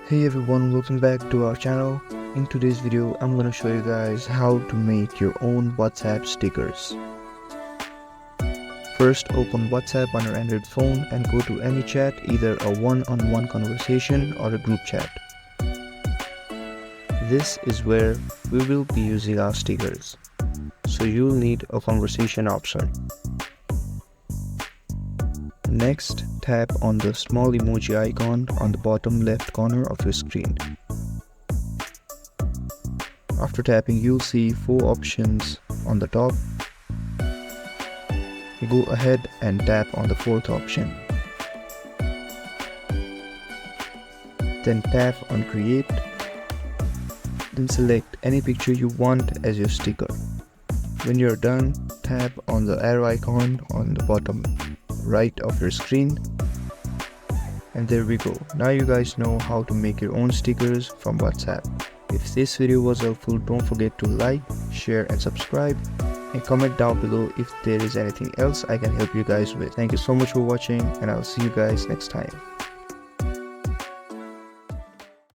Hey everyone, welcome back to our channel. In today's video, I'm gonna show you guys how to make your own WhatsApp stickers. First, open WhatsApp on your Android phone and go to any chat, either a one-on-one conversation or a group chat. This is where we will be using our stickers. So you'll need a conversation option. Next, tap on the small emoji icon on the bottom left corner of your screen. After tapping, you'll see 4 options on the top. Go ahead and tap on the 4th option. Then tap on Create. Then select any picture you want as your sticker. When you're done, tap on the arrow icon on the bottom right of your screen. And there we go. Now you guys know how to make your own stickers from WhatsApp. If this video was helpful, don't forget to like, share and subscribe, and comment down below if there is anything else I can help you guys with. Thank you so much for watching, and I'll see you guys next time.